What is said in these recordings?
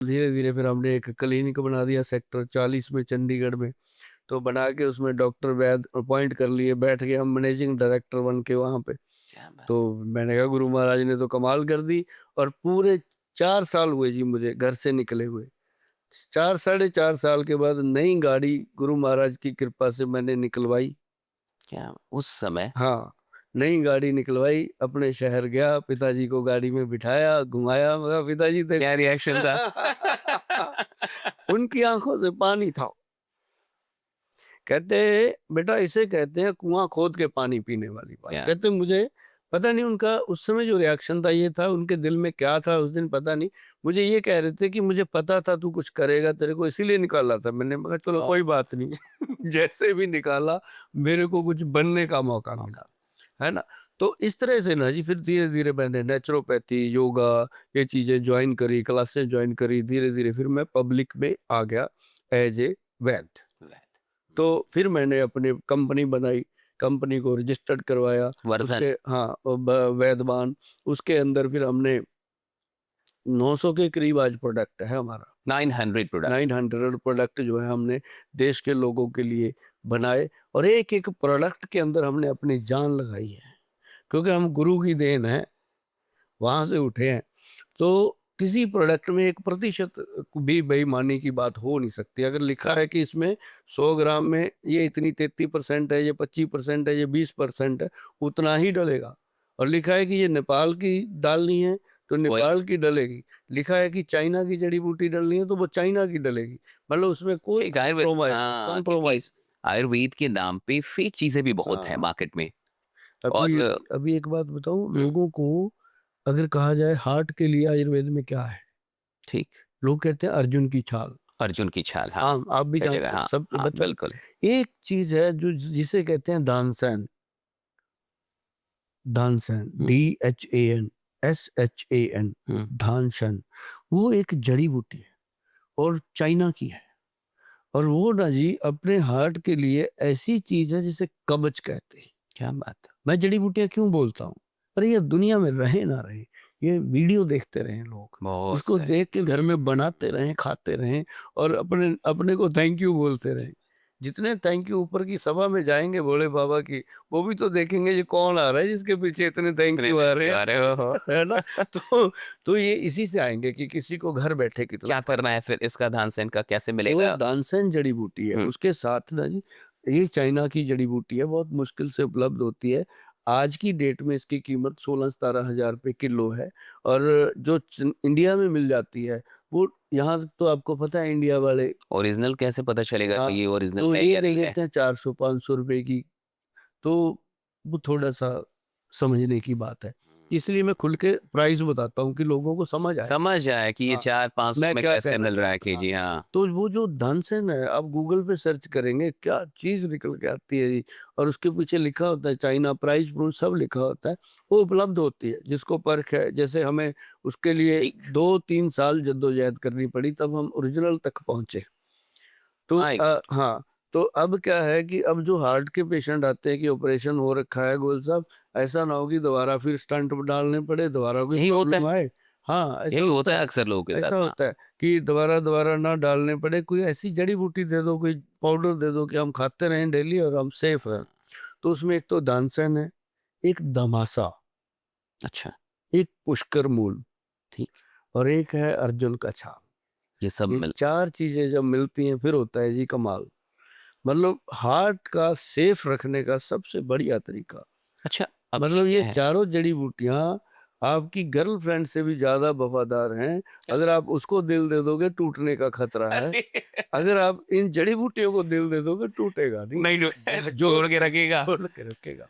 धीरे धीरे फिर हमने एक क्लिनिक बना दिया सेक्टर 40 में चंडीगढ़ में। तो बना के उसमें डॉक्टर वैद अपॉइंट कर लिए, बैठ के हम मैनेजिंग डायरेक्टर बन के वहाँ पे। क्या बात तो मैंने कहा गुरु महाराज ने तो कमाल कर दी। और पूरे 4 साल हुए जी मुझे घर से निकले हुए। 4 साढ़े 4 साल के बाद नई गाड़ी गुरु महाराज की कृपा से मैंने निकलवाई। क्या उस समय हाँ, नई गाड़ी निकलवाई, अपने शहर गया, पिताजी को गाड़ी में बिठाया, घुमाया। मगर पिताजी थे क्या रिएक्शन था? उनकी आंखों से पानी था। कहते बेटा इसे कहते हैं कुआं खोद के पानी पीने वाली बात। क्या कहते मुझे पता नहीं उनका उस समय जो रिएक्शन था, ये था उनके दिल में क्या था उस दिन पता नहीं। मुझे ये कह रहे थे कि मुझे पता था तू कुछ करेगा, तेरे को इसीलिए निकाला था। मैंने कहा चलो कोई बात नहीं जैसे भी निकाला, मेरे को कुछ बनने का मौका मिला, है ना। तो इस तरह से ना जी फिर धीरे धीरे मैंने नेचुरोपैथी, योगा, ये चीजें ज्वाइन करी, क्लासेस ज्वाइन करी। धीरे धीरे फिर मैं पब्लिक में आ गया एज ए वैद। तो फिर मैंने अपनी कंपनी बनाई, कंपनी को रजिस्टर्ड करवाया। वर्धन उसके हाँ वैदवान। उसके अंदर फिर हमने 900 के करीब आज प्रोडक्ट है हमारा। 900 प्रोडक्ट 900 प्रोडक्ट जो है हमने देश के लोगों के लिए बनाए। और एक एक प्रोडक्ट के अंदर हमने अपनी जान लगाई है, क्योंकि हम गुरु की देन है, वहां से उठे हैं। तो किसी प्रोडक्ट में 1% भी बेईमानी की बात हो नहीं सकती। अगर लिखा है कि इसमें 100 ग्राम में ये इतनी 33% है, ये 25% है, ये 20% है, उतना ही डलेगा। और लिखा है कि ये नेपाल की डालनी है तो नेपाल की डलेगी। लिखा है कि चाइना की जड़ी बूटी डालनी है तो वो चाइना की डलेगी। मतलब उसमें कोई कॉम्प्रोमाइज। आयुर्वेद के नाम पे फेक चीजें भी बहुत है हाँ, मार्केट में। अभी और अभी एक बात बताऊं लोगों को, अगर कहा जाए हार्ट के लिए आयुर्वेद में क्या है, ठीक, लोग कहते हैं अर्जुन की छाल। अर्जुन की छाल, हाँ, हाँ, आप भी कई जानते जगह, हैं हाँ, सब हाँ, बच्चों। बिल्कुल। एक चीज है जो जिसे कहते हैं दानसन। दानसन, हम्म, DHAN, हम्म, धानसन। वो एक जड़ी बूटी है और चाइना की है। और वो ना जी अपने हार्ट के लिए ऐसी चीज है जिसे कवच कहते हैं। क्या बात है। मैं जड़ी बूटियां क्यों बोलता हूँ, पर ये दुनिया में रहे ना रहे, ये वीडियो देखते रहे लोग, बहुत इसको सही। देख के घर में बनाते रहे, खाते रहे, और अपने अपने को थैंक यू बोलते रहे। जितने थैंक यू ऊपर की सभा में जाएंगे भोले बाबा की, वो भी तो देखेंगे ये कौन आ रहा है जिसके पीछे इतने थैंक यू आ रहे हैं, आ रहे हो। है ना। तो तो ये इसी से आएंगे कि किसी को घर बैठे कितना। क्या करना है फिर इसका, धान सेन का कैसे जो मिलेगा? दानसेन जड़ी बूटी है हम्म, उसके साथ ना जी, ये चाइना की जड़ी बूटी है, बहुत मुश्किल से उपलब्ध होती है। आज की डेट में इसकी कीमत 16-17 हज़ार रुपये किलो है। और जो इंडिया में मिल जाती है वो, यहाँ तो आपको पता है इंडिया वाले, ओरिजिनल कैसे पता चलेगा हाँ, कि ये ओरिजिनल तो है ये या दे नहीं है? देते हैं 400-500 रुपए की। तो वो थोड़ा सा समझने की बात है, इसलिए मैं खुल के प्राइस बताता हूँ कि लोगों को समझ आए। समझ आए कि ये हाँ, 400-500 मैं में क्या कैसे कहना मिल रहा है चाहता हूँ। हाँ, केजी, हाँ। तो वो जो धनसेन है, आप गूगल पे सर्च करेंगे क्या चीज निकल के आती है जी। और उसके पीछे लिखा होता है चाइना, प्राइस प्रूफ सब लिखा होता है। वो उपलब्ध होती है जिसको परख है। जैसे हमें उसके लिए ठीक, 2-3 साल जद्दोजहद करनी पड़ी, तब हम ओरिजिनल तक पहुंचे। तो माय गॉड। हाँ, तो अब क्या है कि अब जो हार्ट के पेशेंट आते हैं कि ऑपरेशन हो रखा है गोल साहब, ऐसा ना हो कि दोबारा फिर स्टंट डालने पड़े, दोबारा कोई यही होता प्रॉब्लम है, आए। हाँ, ऐसा यही होता होता है। है अक्सर लोगों के साथ, ऐसा हाँ। होता है कि दोबारा दोबारा ना डालने पड़े, कोई ऐसी जड़ी बूटी दे दो, कोई पाउडर दे दो कि हम खाते रहें डेली और हम सेफ रहें। तो उसमें एक तो दानसन है, एक दमासा, अच्छा, एक पुष्कर मूल, ठीक, और एक है अर्जुन का छाल। ये सब ये मिल 4 चीजें जब मिलती हैं फिर होता है जी कमाल। मतलब हार्ट का सेफ रखने का सबसे बढ़िया तरीका। अच्छा, अभी मतलब ये क्या है? चारों जड़ी बूटियां आपकी गर्लफ्रेंड से भी ज्यादा वफादार हैं। अगर आप उसको दिल दे दोगे टूटने का खतरा है। अरे अगर आप इन जड़ी बूटियों को दिल दे दोगे टूटेगा नहीं। नहीं, जो जोड़ के रखेगा। छोड़ के रखेगा।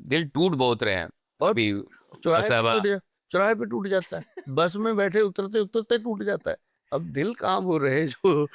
दिल टूट बहुत रहे हैं और अभी। चौराहे पे मसाबा टूट जा, चौराहे पे टूट जाता है, बस में बैठे उतरते उतरते टूट जाता है। अब दिल कहाँ वो रहे जो